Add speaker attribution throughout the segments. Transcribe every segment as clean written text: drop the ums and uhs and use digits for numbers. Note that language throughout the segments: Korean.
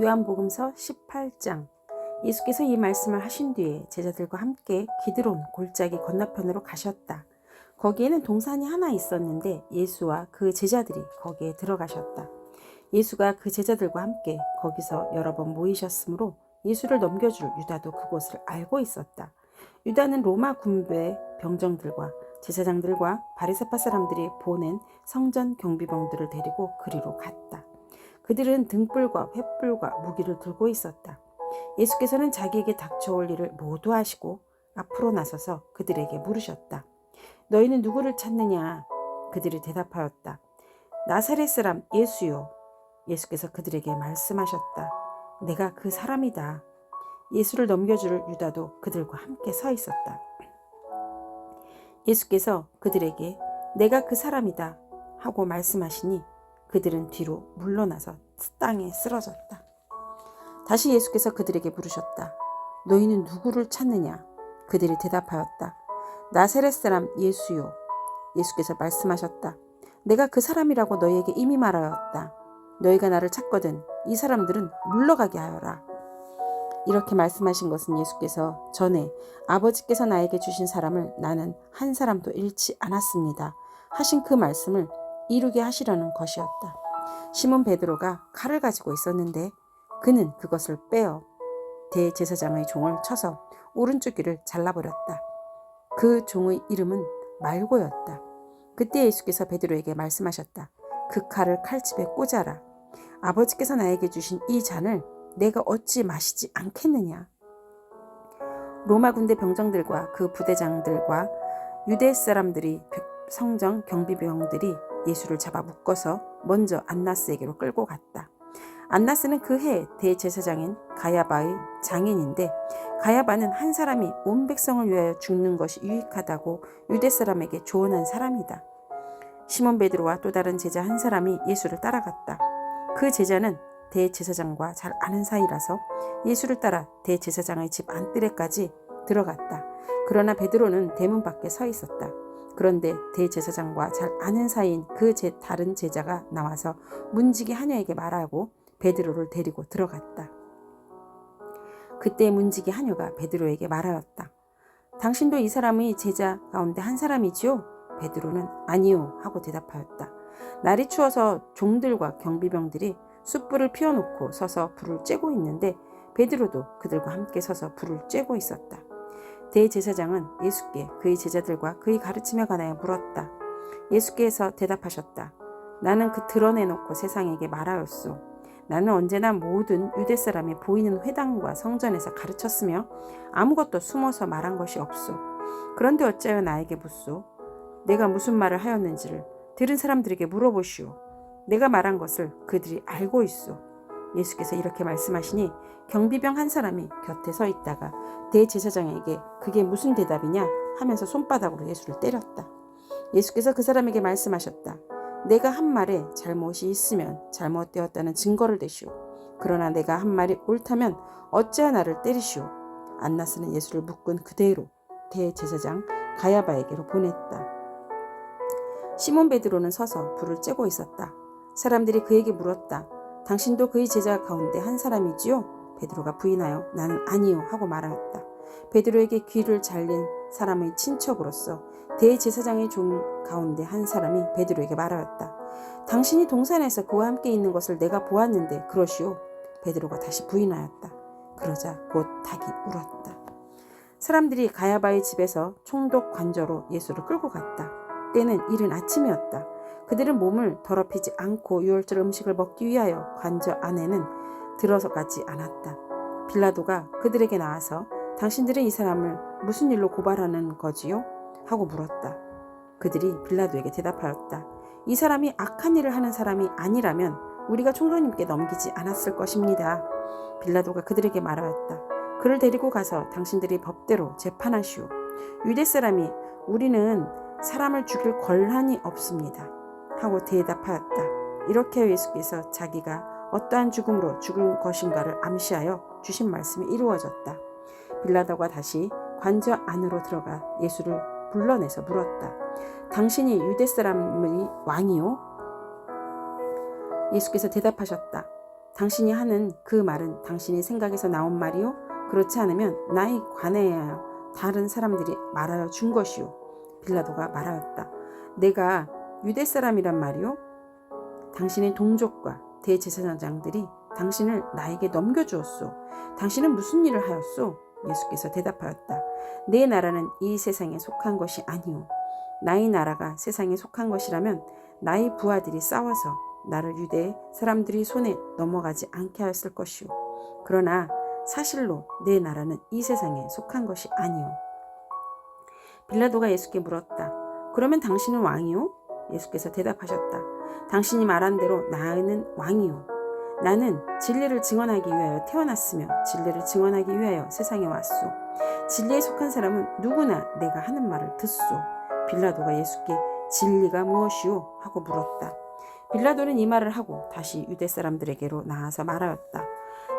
Speaker 1: 요한복음서 18장. 예수께서 이 말씀을 하신 뒤에 제자들과 함께 기드론 골짜기 건너편으로 가셨다. 거기에는 동산이 하나 있었는데 예수와 그 제자들이 거기에 들어가셨다. 예수가 그 제자들과 함께 거기서 여러 번 모이셨으므로 예수를 넘겨줄 유다도 그곳을 알고 있었다. 유다는 로마 군부의 병정들과 제사장들과 바리새파 사람들이 보낸 성전 경비병들을 데리고 그리로 갔다. 그들은 등불과 횃불과 무기를 들고 있었다. 예수께서는 자기에게 닥쳐올 일을 모두 아시고 앞으로 나서서 그들에게 물으셨다. 너희는 누구를 찾느냐? 그들이 대답하였다. 나사렛 사람 예수요. 예수께서 그들에게 말씀하셨다. 내가 그 사람이다. 예수를 넘겨줄 유다도 그들과 함께 서 있었다. 예수께서 그들에게 내가 그 사람이다 하고 말씀하시니 그들은 뒤로 물러나서 땅에 쓰러졌다. 다시 예수께서 그들에게 물으셨다. 너희는 누구를 찾느냐? 그들이 대답하였다. 나사렛 사람 예수요. 예수께서 말씀하셨다. 내가 그 사람이라고 너희에게 이미 말하였다. 너희가 나를 찾거든 이 사람들은 물러가게 하여라. 이렇게 말씀하신 것은 예수께서 전에 아버지께서 나에게 주신 사람을 나는 한 사람도 잃지 않았습니다 하신 그 말씀을 이루게 하시려는 것이었다. 시몬 베드로가 칼을 가지고 있었는데 그는 그것을 빼어 대제사장의 종을 쳐서 오른쪽 귀를 잘라버렸다. 그 종의 이름은 말고였다. 그때 예수께서 베드로에게 말씀하셨다. 그 칼을 칼집에 꽂아라. 아버지께서 나에게 주신 이 잔을 내가 어찌 마시지 않겠느냐. 로마 군대 병정들과 그 부대장들과 유대 사람들이 성전 경비병들이 예수를 잡아 묶어서 먼저 안나스에게로 끌고 갔다. 안나스는 그 해 대제사장인 가야바의 장인인데 가야바는 한 사람이 온 백성을 위하여 죽는 것이 유익하다고 유대 사람에게 조언한 사람이다. 시몬 베드로와 또 다른 제자 한 사람이 예수를 따라갔다. 그 제자는 대제사장과 잘 아는 사이라서 예수를 따라 대제사장의 집 안뜰에까지 들어갔다. 그러나 베드로는 대문 밖에 서 있었다. 그런데 대제사장과 잘 아는 사이인 그 다른 제자가 나와서 문지기 하녀에게 말하고 베드로를 데리고 들어갔다. 그때 문지기 하녀가 베드로에게 말하였다. 당신도 이 사람의 제자 가운데 한 사람이지요? 베드로는 아니요 하고 대답하였다. 날이 추워서 종들과 경비병들이 숯불을 피워놓고 서서 불을 쬐고 있는데 베드로도 그들과 함께 서서 불을 쬐고 있었다. 대제사장은 예수께 그의 제자들과 그의 가르침에 관하여 물었다. 예수께서 대답하셨다. 나는 그 드러내놓고 세상에게 말하였소. 나는 언제나 모든 유대 사람이 보이는 회당과 성전에서 가르쳤으며 아무것도 숨어서 말한 것이 없소. 그런데 어찌하여 나에게 묻소? 내가 무슨 말을 하였는지를 들은 사람들에게 물어보시오. 내가 말한 것을 그들이 알고 있소. 예수께서 이렇게 말씀하시니 경비병 한 사람이 곁에 서 있다가 대제사장에게 그게 무슨 대답이냐 하면서 손바닥으로 예수를 때렸다. 예수께서 그 사람에게 말씀하셨다. 내가 한 말에 잘못이 있으면 잘못되었다는 증거를 대시오. 그러나 내가 한 말이 옳다면 어찌하여 나를 때리시오. 안나스는 예수를 묶은 그대로 대제사장 가야바에게로 보냈다. 시몬 베드로는 서서 불을 쬐고 있었다. 사람들이 그에게 물었다. 당신도 그의 제자 가운데 한 사람이지요? 베드로가 부인하여 나는 아니요 하고 말하였다. 베드로에게 귀를 잘린 사람의 친척으로서 대제사장의 종 가운데 한 사람이 베드로에게 말하였다. 당신이 동산에서 그와 함께 있는 것을 내가 보았는데 그러시오. 베드로가 다시 부인하였다. 그러자 곧 닭이 울었다. 사람들이 가야바의 집에서 총독 관저로 예수를 끌고 갔다. 때는 이른 아침이었다. 그들은 몸을 더럽히지 않고 유월절 음식을 먹기 위하여 관저 안에는 들어가지 않았다. 빌라도가 그들에게 나와서 당신들은 이 사람을 무슨 일로 고발하는 거지요? 하고 물었다. 그들이 빌라도에게 대답하였다. 이 사람이 악한 일을 하는 사람이 아니라면 우리가 총독님께 넘기지 않았을 것입니다. 빌라도가 그들에게 말하였다. 그를 데리고 가서 당신들이 법대로 재판하시오. 유대 사람이 우리는 사람을 죽일 권한이 없습니다. 하고 대답하였다. 이렇게 예수께서 자기가 어떠한 죽음으로 죽을 것인가를 암시하여 주신 말씀이 이루어졌다. 빌라도가 다시 관저 안으로 들어가 예수를 불러내서 물었다. 당신이 유대 사람의 왕이요? 예수께서 대답하셨다. 당신이 하는 그 말은 당신의 생각에서 나온 말이요? 그렇지 않으면 나에 관하여 다른 사람들이 말하여 준 것이요. 빌라도가 말하였다. 내가 유대 사람이란 말이요? 당신의 동족과 대제사장들이 당신을 나에게 넘겨주었소. 당신은 무슨 일을 하였소? 예수께서 대답하였다. 내 나라는 이 세상에 속한 것이 아니오. 나의 나라가 세상에 속한 것이라면 나의 부하들이 싸워서 나를 유대 사람들이 손에 넘어가지 않게 하였을 것이오. 그러나 사실로 내 나라는 이 세상에 속한 것이 아니오. 빌라도가 예수께 물었다. 그러면 당신은 왕이오? 예수께서 대답하셨다. 당신이 말한 대로 나는 왕이오. 나는 진리를 증언하기 위하여 태어났으며 진리를 증언하기 위하여 세상에 왔소. 진리에 속한 사람은 누구나 내가 하는 말을 듣소. 빌라도가 예수께 진리가 무엇이오? 하고 물었다. 빌라도는 이 말을 하고 다시 유대 사람들에게로 나아서 말하였다.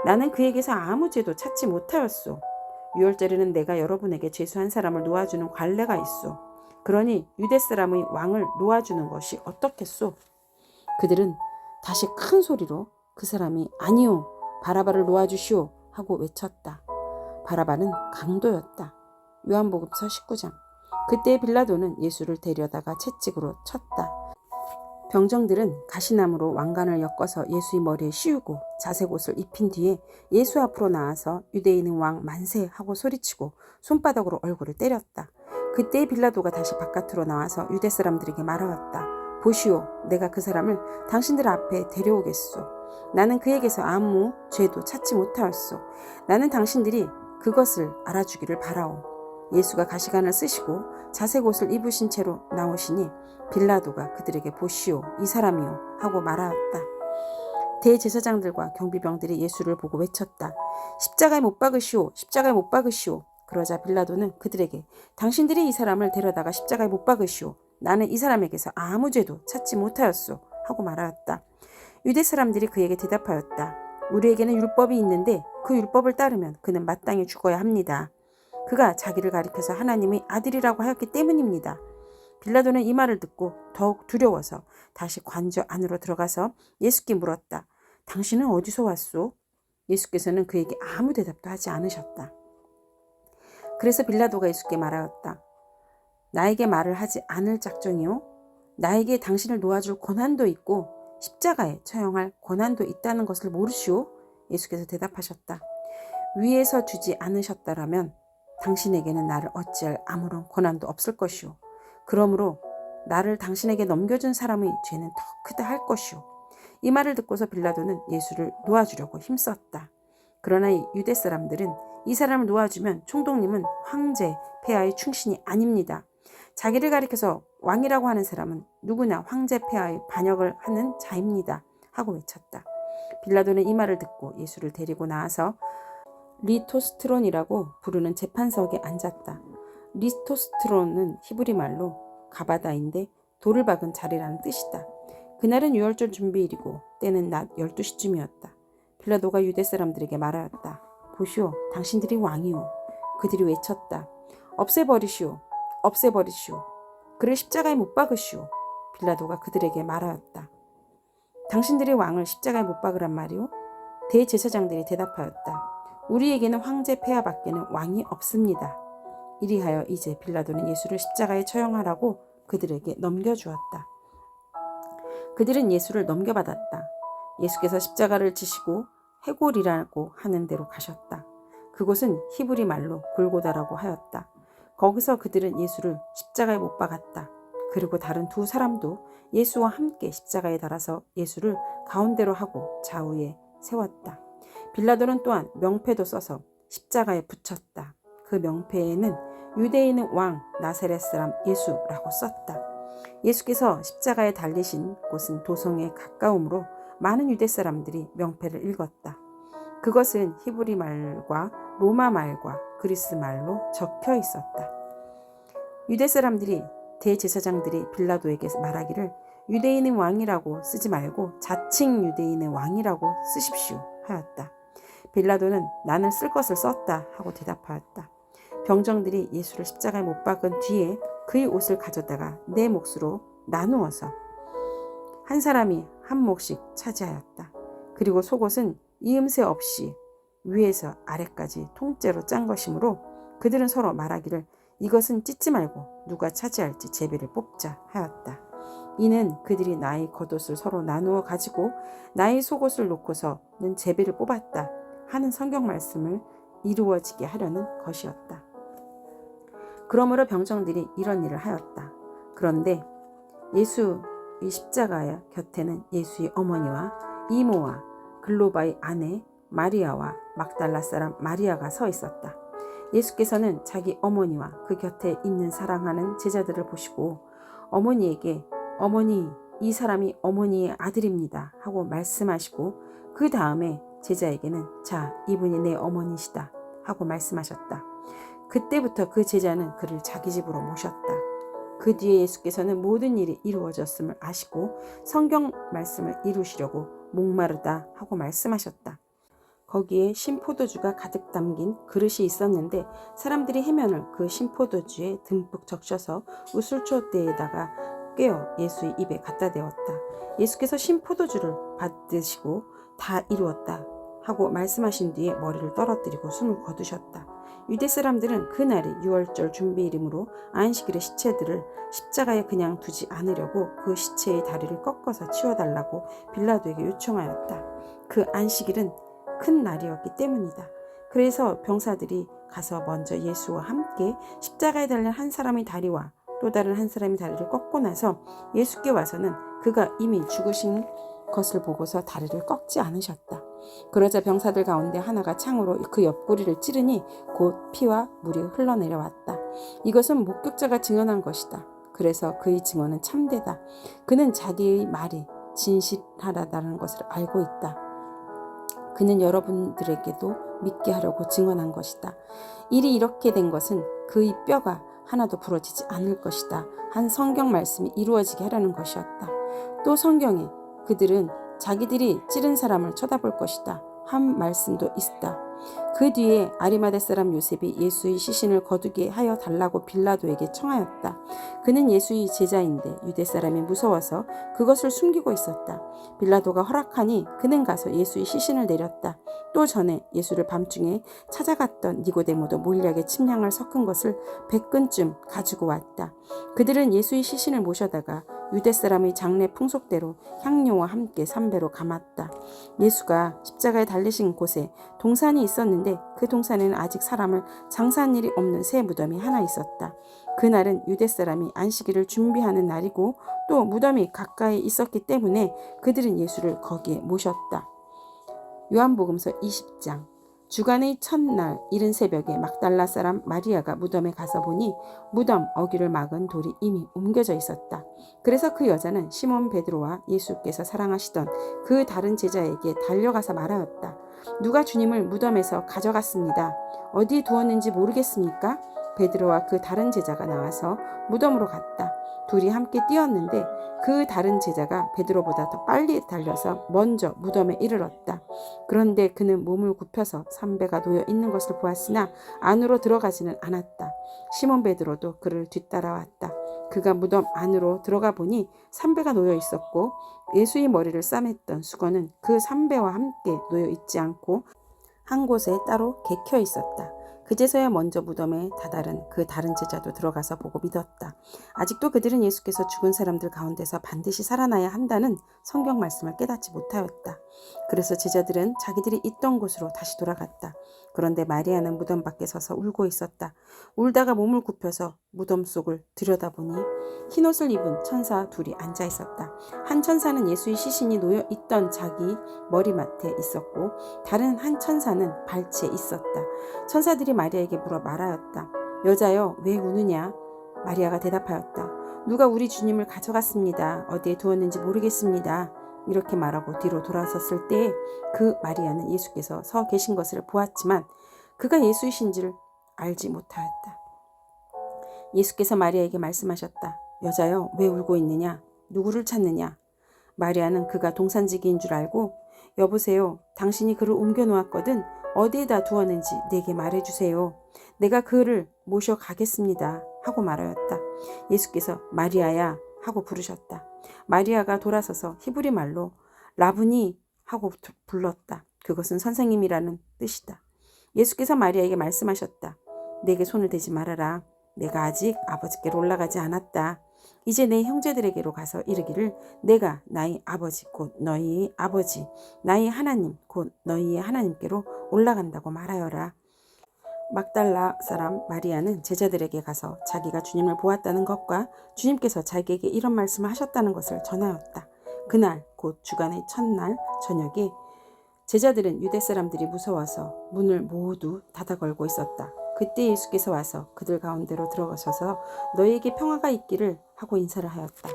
Speaker 1: 나는 그에게서 아무 죄도 찾지 못하였소. 유월절에는 내가 여러분에게 죄수한 사람을 놓아주는 관례가 있소. 그러니 유대 사람의 왕을 놓아주는 것이 어떻겠소? 그들은 다시 큰 소리로 그 사람이 아니오, 바라바를 놓아주시오 하고 외쳤다. 바라바는 강도였다. 요한복음서 19장. 그때 빌라도는 예수를 데려다가 채찍으로 쳤다. 병정들은 가시나무로 왕관을 엮어서 예수의 머리에 씌우고 자색 옷을 입힌 뒤에 예수 앞으로 나와서 유대인은 왕 만세 하고 소리치고 손바닥으로 얼굴을 때렸다. 그때 빌라도가 다시 바깥으로 나와서 유대 사람들에게 말하였다. 보시오, 내가 그 사람을 당신들 앞에 데려오겠소. 나는 그에게서 아무 죄도 찾지 못하였소. 나는 당신들이 그것을 알아주기를 바라오. 예수가 가시관을 쓰시고 자색 옷을 입으신 채로 나오시니 빌라도가 그들에게 보시오, 이 사람이요 하고 말하였다. 대제사장들과 경비병들이 예수를 보고 외쳤다. 십자가에 못 박으시오, 십자가에 못 박으시오. 그러자 빌라도는 그들에게 당신들이 이 사람을 데려다가 십자가에 못 박으시오. 나는 이 사람에게서 아무 죄도 찾지 못하였소 하고 말하였다. 유대 사람들이 그에게 대답하였다. 우리에게는 율법이 있는데 그 율법을 따르면 그는 마땅히 죽어야 합니다. 그가 자기를 가리켜서 하나님의 아들이라고 하였기 때문입니다. 빌라도는 이 말을 듣고 더욱 두려워서 다시 관저 안으로 들어가서 예수께 물었다. 당신은 어디서 왔소? 예수께서는 그에게 아무 대답도 하지 않으셨다. 그래서 빌라도가 예수께 말하였다. 나에게 말을 하지 않을 작정이요? 나에게 당신을 놓아줄 권한도 있고 십자가에 처형할 권한도 있다는 것을 모르시오? 예수께서 대답하셨다. 위에서 주지 않으셨다라면 당신에게는 나를 어찌할 아무런 권한도 없을 것이오. 그러므로 나를 당신에게 넘겨준 사람의 죄는 더 크다 할 것이오. 이 말을 듣고서 빌라도는 예수를 놓아주려고 힘썼다. 그러나 유대 사람들은 이 사람을 놓아주면 총독님은 황제 폐하의 충신이 아닙니다. 자기를 가리켜서 왕이라고 하는 사람은 누구나 황제 폐하의 반역을 하는 자입니다. 하고 외쳤다. 빌라도는 이 말을 듣고 예수를 데리고 나와서 리토스트론이라고 부르는 재판석에 앉았다. 리토스트론은 히브리 말로 가바다인데 돌을 박은 자리라는 뜻이다. 그날은 유월절 준비일이고 때는 낮 12시쯤이었다. 빌라도가 유대 사람들에게 말하였다. 보시오, 당신들이 왕이오. 그들이 외쳤다. 없애버리시오. 없애버리시오. 그를 십자가에 못 박으시오. 빌라도가 그들에게 말하였다. 당신들이 왕을 십자가에 못 박으란 말이오? 대제사장들이 대답하였다. 우리에게는 황제 폐하밖에는 왕이 없습니다. 이리하여 이제 빌라도는 예수를 십자가에 처형하라고 그들에게 넘겨주었다. 그들은 예수를 넘겨받았다. 예수께서 십자가를 지시고 해골이라고 하는 데로 가셨다. 그곳은 히브리 말로 골고다라고 하였다. 거기서 그들은 예수를 십자가에 못 박았다. 그리고 다른 두 사람도 예수와 함께 십자가에 달아서 예수를 가운데로 하고 좌우에 세웠다. 빌라도는 또한 명패도 써서 십자가에 붙였다. 그 명패에는 유대인의 왕 나사렛 사람 예수라고 썼다. 예수께서 십자가에 달리신 곳은 도성에 가까우므로 많은 유대 사람들이 명패를 읽었다. 그것은 히브리 말과 로마 말과 그리스 말로 적혀 있었다. 유대 사람들이 대제사장들이 빌라도에게 말하기를 유대인의 왕이라고 쓰지 말고 자칭 유대인의 왕이라고 쓰십시오 하였다. 빌라도는 나는 쓸 것을 썼다 하고 대답하였다. 병정들이 예수를 십자가에 못 박은 뒤에 그의 옷을 가져다가 네 몫으로 나누어서 한 사람이 한 몫씩 차지하였다. 그리고 속옷은 이음새 없이 위에서 아래까지 통째로 짠 것이므로 그들은 서로 말하기를 이것은 찢지 말고 누가 차지할지 제비를 뽑자 하였다. 이는 그들이 나의 겉옷을 서로 나누어 가지고 나의 속옷을 놓고서는 제비를 뽑았다 하는 성경 말씀을 이루어지게 하려는 것이었다. 그러므로 병정들이 이런 일을 하였다. 그런데 예수의 십자가의 곁에는 예수의 어머니와 이모와 글로바의 아내 마리아와 막달라 사람 마리아가 서 있었다. 예수께서는 자기 어머니와 그 곁에 있는 사랑하는 제자들을 보시고 어머니에게 어머니, 이 사람이 어머니의 아들입니다 하고 말씀하시고 그 다음에 제자에게는 자, 이분이 내 어머니시다 하고 말씀하셨다. 그때부터 그 제자는 그를 자기 집으로 모셨다. 그 뒤에 예수께서는 모든 일이 이루어졌음을 아시고 성경 말씀을 이루시려고 목마르다 하고 말씀하셨다. 거기에 신포도주가 가득 담긴 그릇이 있었는데 사람들이 해면을 그 신포도주에 듬뿍 적셔서 우슬초대에다가 꿰어 예수의 입에 갖다 대었다. 예수께서 신포도주를 받으시고 다 이루었다 하고 말씀하신 뒤에 머리를 떨어뜨리고 숨을 거두셨다. 유대 사람들은 그날이 유월절 준비일이므로 안식일의 시체들을 십자가에 그냥 두지 않으려고 그 시체의 다리를 꺾어서 치워달라고 빌라도에게 요청하였다. 그 안식일은 큰 날이었기 때문이다. 그래서 병사들이 가서 먼저 예수와 함께 십자가에 달린 한 사람의 다리와 또 다른 한 사람의 다리를 꺾고 나서 예수께 와서는 그가 이미 죽으신 것을 보고서 다리를 꺾지 않으셨다. 그러자 병사들 가운데 하나가 창으로 그 옆구리를 찌르니 곧 피와 물이 흘러내려왔다. 이것은 목격자가 증언한 것이다. 그래서 그의 증언은 참되다. 그는 자기의 말이 진실하다는 것을 알고 있다. 그는 여러분들에게도 믿게 하려고 증언한 것이다. 일이 이렇게 된 것은 그의 뼈가 하나도 부러지지 않을 것이다. 한 성경 말씀이 이루어지게 하려는 것이었다. 또 성경에 그들은 자기들이 찌른 사람을 쳐다볼 것이다 한 말씀도 있다. 그 뒤에 아리마대 사람 요셉이 예수의 시신을 거두게 하여 달라고 빌라도에게 청하였다. 그는 예수의 제자인데 유대 사람이 무서워서 그것을 숨기고 있었다. 빌라도가 허락하니 그는 가서 예수의 시신을 내렸다. 또 전에 예수를 밤중에 찾아갔던 니고데모도 몰약에 침향을 섞은 것을 100근쯤 가지고 왔다. 그들은 예수의 시신을 모셔다가 유대 사람의 장례 풍속대로 향료와 함께 삼배로 감았다. 예수가 십자가에 달리신 곳에 동산이 있었는데 그 동산에는 아직 사람을 장사한 일이 없는 새 무덤이 하나 있었다. 그날은 유대 사람이 안식일을 준비하는 날이고 또 무덤이 가까이 있었기 때문에 그들은 예수를 거기에 모셨다. 요한복음서 20장. 주간의 첫날 이른 새벽에 막달라 사람 마리아가 무덤에 가서 보니 무덤 어귀를 막은 돌이 이미 옮겨져 있었다. 그래서 그 여자는 시몬 베드로와 예수께서 사랑하시던 그 다른 제자에게 달려가서 말하였다. 누가 주님을 무덤에서 가져갔습니다. 어디에 두었는지 모르겠습니까? 베드로와 그 다른 제자가 나와서 무덤으로 갔다. 둘이 함께 뛰었는데 그 다른 제자가 베드로보다 더 빨리 달려서 먼저 무덤에 이르렀다. 그런데 그는 몸을 굽혀서 삼배가 놓여 있는 것을 보았으나 안으로 들어가지는 않았다. 시몬 베드로도 그를 뒤따라왔다. 그가 무덤 안으로 들어가 보니 삼배가 놓여 있었고 예수의 머리를 싸맸던 수건은 그 삼배와 함께 놓여 있지 않고 한 곳에 따로 개켜 있었다. 그제서야 먼저 무덤에 다다른 그 다른 제자도 들어가서 보고 믿었다. 아직도 그들은 예수께서 죽은 사람들 가운데서 반드시 살아나야 한다는 성경 말씀을 깨닫지 못하였다. 그래서 제자들은 자기들이 있던 곳으로 다시 돌아갔다. 그런데 마리아는 무덤 밖에 서서 울고 있었다. 울다가 몸을 굽혀서 무덤 속을 들여다보니 흰옷을 입은 천사 둘이 앉아 있었다. 한 천사는 예수의 시신이 놓여 있던 자기 머리맡에 있었고 다른 한 천사는 발치에 있었다. 천사들이 마리아에게 물어 말하였다. 여자여, 왜 우느냐? 마리아가 대답하였다. 누가 우리 주님을 가져갔습니다. 어디에 두었는지 모르겠습니다. 이렇게 말하고 뒤로 돌아섰을 때에 그 마리아는 예수께서 서 계신 것을 보았지만 그가 예수이신지를 알지 못하였다. 예수께서 마리아에게 말씀하셨다. 여자여, 왜 울고 있느냐? 누구를 찾느냐? 마리아는 그가 동산지기인 줄 알고 여보세요, 당신이 그를 옮겨 놓았거든 어디에다 두었는지 내게 말해주세요. 내가 그를 모셔가겠습니다 하고 말하였다. 예수께서 마리아야 하고 부르셨다. 마리아가 돌아서서 히브리 말로 라브니 하고 불렀다. 그것은 선생님이라는 뜻이다. 예수께서 마리아에게 말씀하셨다. 내게 손을 대지 말아라. 내가 아직 아버지께로 올라가지 않았다. 이제 내 형제들에게로 가서 이르기를 내가 나의 아버지 곧 너희의 아버지 나의 하나님 곧 너희의 하나님께로 올라간다고 말하여라. 막달라 사람 마리아는 제자들에게 가서 자기가 주님을 보았다는 것과 주님께서 자기에게 이런 말씀을 하셨다는 것을 전하였다. 그날 곧 주간의 첫날 저녁에 제자들은 유대 사람들이 무서워서 문을 모두 닫아 걸고 있었다. 그때 예수께서 와서 그들 가운데로 들어가셔서 너희에게 평화가 있기를 하고 인사를 하였다.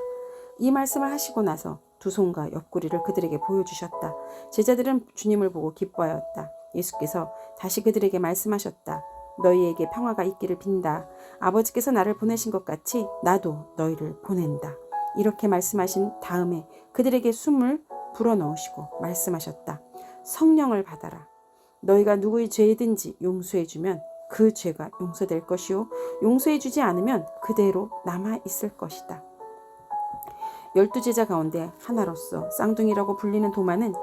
Speaker 1: 이 말씀을 하시고 나서 두 손과 옆구리를 그들에게 보여주셨다. 제자들은 주님을 보고 기뻐하였다. 예수께서 다시 그들에게 말씀하셨다. 너희에게 평화가 있기를 빈다. 아버지께서 나를 보내신 것 같이 나도 너희를 보낸다. 이렇게 말씀하신 다음에 그들에게 숨을 불어넣으시고 말씀하셨다. 성령을 받아라. 너희가 누구의 죄든지 용서해주면 그 죄가 용서될 것이요 용서해주지 않으면 그대로 남아있을 것이다. 12제자 가운데 하나로서 쌍둥이라고 불리는 도마는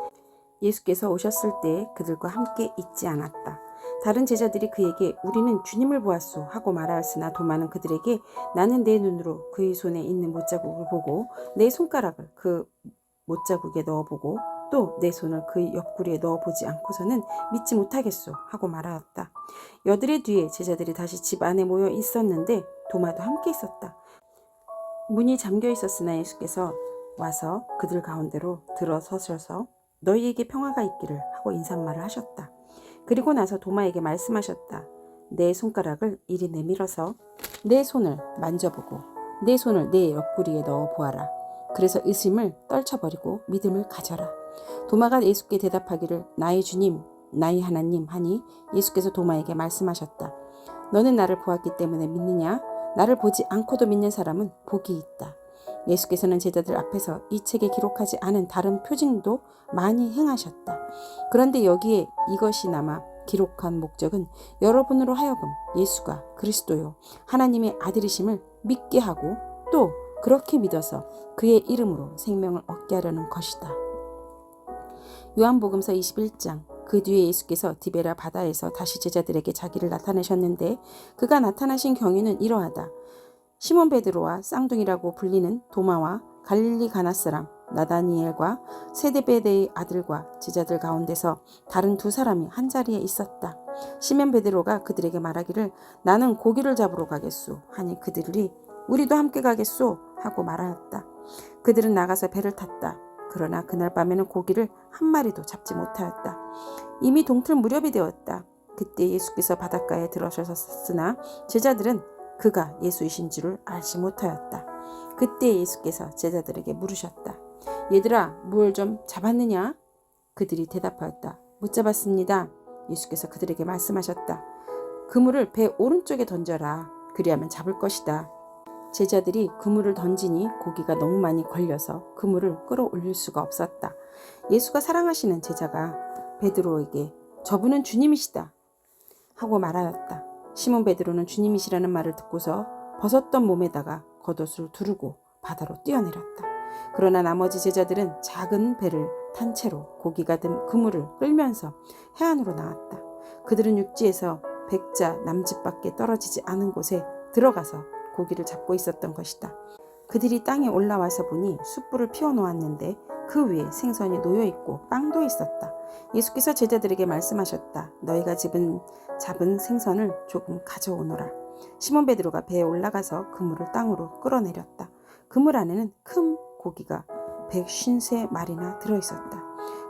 Speaker 1: 예수께서 오셨을 때 그들과 함께 있지 않았다. 다른 제자들이 그에게 우리는 주님을 보았소 하고 말하였으나 도마는 그들에게 나는 내 눈으로 그의 손에 있는 못자국을 보고 내 손가락을 그 못자국에 넣어보고 또 내 손을 그의 옆구리에 넣어보지 않고서는 믿지 못하겠소 하고 말하였다. 여드레 뒤에 제자들이 다시 집 안에 모여 있었는데 도마도 함께 있었다. 문이 잠겨 있었으나 예수께서 와서 그들 가운데로 들어서셔서 너희에게 평화가 있기를 하고 인사말을 하셨다. 그리고 나서 도마에게 말씀하셨다. 내 손가락을 이리 내밀어서 내 손을 만져보고 내 손을 내 옆구리에 넣어 보아라. 그래서 의심을 떨쳐버리고 믿음을 가져라. 도마가 예수께 대답하기를 나의 주님 나의 하나님 하니 예수께서 도마에게 말씀하셨다. 너는 나를 보았기 때문에 믿느냐? 나를 보지 않고도 믿는 사람은 복이 있다. 예수께서는 제자들 앞에서 이 책에 기록하지 않은 다른 표징도 많이 행하셨다. 그런데 여기에 이것이 남아 기록한 목적은 여러분으로 하여금 예수가 그리스도요 하나님의 아들이심을 믿게 하고 또 그렇게 믿어서 그의 이름으로 생명을 얻게 하려는 것이다. 요한복음서 21장. 그 뒤에 예수께서 디베라 바다에서 다시 제자들에게 자기를 나타내셨는데 그가 나타나신 경위는 이러하다. 시몬 베드로와 쌍둥이라고 불리는 도마와 갈릴리 가나 사람 나다니엘과 세데베데의 아들과 제자들 가운데서 다른 두 사람이 한자리에 있었다. 시몬 베드로가 그들에게 말하기를 나는 고기를 잡으러 가겠소 하니 그들이 우리도 함께 가겠소 하고 말하였다. 그들은 나가서 배를 탔다. 그러나 그날 밤에는 고기를 한 마리도 잡지 못하였다. 이미 동틀 무렵이 되었다. 그때 예수께서 바닷가에 들어서셨으나 제자들은 그가 예수이신 줄을 알지 못하였다. 그때 예수께서 제자들에게 물으셨다. 얘들아, 뭘 좀 잡았느냐? 그들이 대답하였다. 못 잡았습니다. 예수께서 그들에게 말씀하셨다. 그물을 배 오른쪽에 던져라. 그리하면 잡을 것이다. 제자들이 그물을 던지니 고기가 너무 많이 걸려서 그물을 끌어올릴 수가 없었다. 예수가 사랑하시는 제자가 베드로에게 저분은 주님이시다 하고 말하였다. 시몬 베드로는 주님이시라는 말을 듣고서 벗었던 몸에다가 겉옷을 두르고 바다로 뛰어내렸다. 그러나 나머지 제자들은 작은 배를 탄 채로 고기가 든 그물을 끌면서 해안으로 나왔다. 그들은 육지에서 백자 남짓밖에 떨어지지 않은 곳에 들어가서 고기를 잡고 있었던 것이다. 그들이 땅에 올라와서 보니 숯불을 피워놓았는데 그 위에 생선이 놓여있고 빵도 있었다. 예수께서 제자들에게 말씀하셨다. 너희가 잡은 생선을 조금 가져오너라. 시몬 베드로가 배에 올라가서 그물을 땅으로 끌어내렸다. 그물 안에는 큰 고기가 153마리나 들어있었다.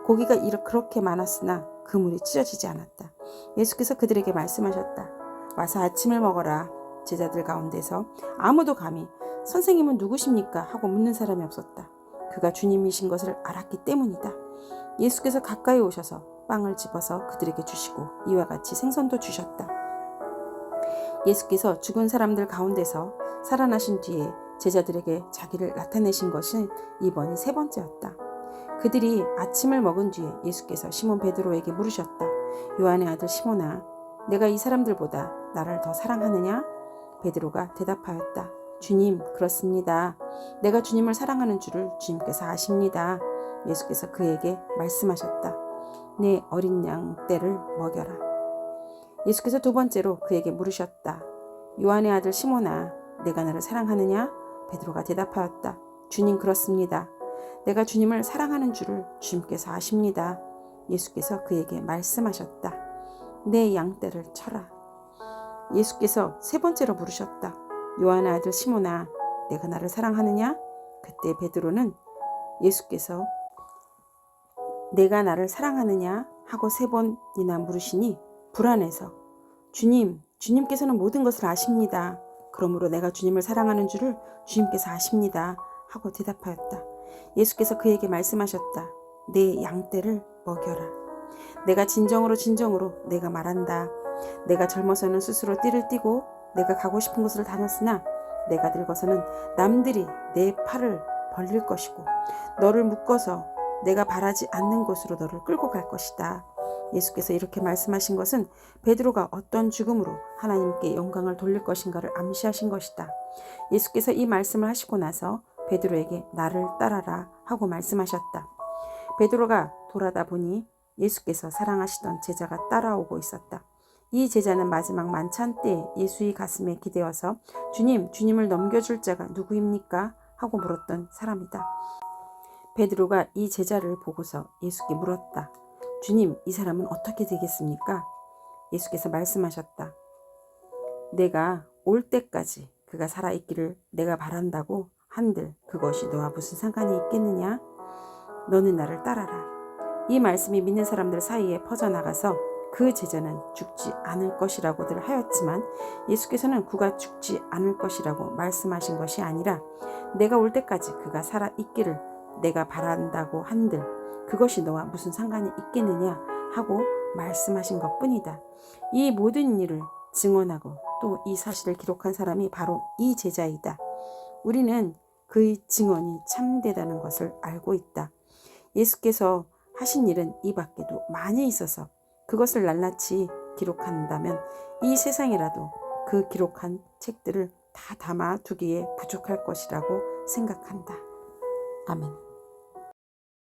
Speaker 1: 고기가 그렇게 많았으나 그물이 찢어지지 않았다. 예수께서 그들에게 말씀하셨다. 와서 아침을 먹어라. 제자들 가운데서 아무도 감히 선생님은 누구십니까? 하고 묻는 사람이 없었다. 그가 주님이신 것을 알았기 때문이다. 예수께서 가까이 오셔서 빵을 집어서 그들에게 주시고 이와 같이 생선도 주셨다. 예수께서 죽은 사람들 가운데서 살아나신 뒤에 제자들에게 자기를 나타내신 것은 이번이 세 번째였다. 그들이 아침을 먹은 뒤에 예수께서 시몬 베드로에게 물으셨다. 요한의 아들 시몬아, 내가 이 사람들보다 나를 더 사랑하느냐? 베드로가 대답하였다. 주님, 그렇습니다. 내가 주님을 사랑하는 줄을 주님께서 아십니다. 예수께서 그에게 말씀하셨다. 내 어린 양 떼를 먹여라. 예수께서 두 번째로 그에게 물으셨다. 요한의 아들 시몬아, 내가 너를 사랑하느냐? 베드로가 대답하였다. 주님, 그렇습니다. 내가 주님을 사랑하는 줄을 주님께서 아십니다. 예수께서 그에게 말씀하셨다. 내 양떼를 쳐라. 예수께서 세 번째로 물으셨다. 요한의 아들 시몬아, 내가 나를 사랑하느냐? 그때 베드로는 예수께서 내가 나를 사랑하느냐 하고 세 번이나 물으시니 불안해서 주님께서는 모든 것을 아십니다. 그러므로 내가 주님을 사랑하는 줄을 주님께서 아십니다. 하고 대답하였다. 예수께서 그에게 말씀하셨다. 내 양떼를 먹여라. 내가 진정으로 내가 말한다. 내가 젊어서는 스스로 띠를 띠고 내가 가고 싶은 곳을 다녔으나 내가 늙어서는 남들이 내 팔을 벌릴 것이고 너를 묶어서 내가 바라지 않는 곳으로 너를 끌고 갈 것이다. 예수께서 이렇게 말씀하신 것은 베드로가 어떤 죽음으로 하나님께 영광을 돌릴 것인가를 암시하신 것이다. 예수께서 이 말씀을 하시고 나서 베드로에게 나를 따라라 하고 말씀하셨다. 베드로가 돌아다 보니 예수께서 사랑하시던 제자가 따라오고 있었다. 이 제자는 마지막 만찬 때 예수의 가슴에 기대어서 주님을 넘겨줄 자가 누구입니까? 하고 물었던 사람이다. 베드로가 이 제자를 보고서 예수께 물었다. 주님, 이 사람은 어떻게 되겠습니까? 예수께서 말씀하셨다. 내가 올 때까지 그가 살아있기를 내가 바란다고 한들 그것이 너와 무슨 상관이 있겠느냐? 너는 나를 따라라. 이 말씀이 믿는 사람들 사이에 퍼져나가서 그 제자는 죽지 않을 것이라고들 하였지만 예수께서는 그가 죽지 않을 것이라고 말씀하신 것이 아니라 내가 올 때까지 그가 살아있기를 내가 바란다고 한들 그것이 너와 무슨 상관이 있겠느냐 하고 말씀하신 것뿐이다. 이 모든 일을 증언하고 또 이 사실을 기록한 사람이 바로 이 제자이다. 우리는 그의 증언이 참되다는 것을 알고 있다. 예수께서 하신 일은 이 밖에도 많이 있어서 그것을 낱낱이 기록한다면 이 세상이라도 그 기록한 책들을 다 담아두기에 부족할 것이라고 생각한다. 아멘.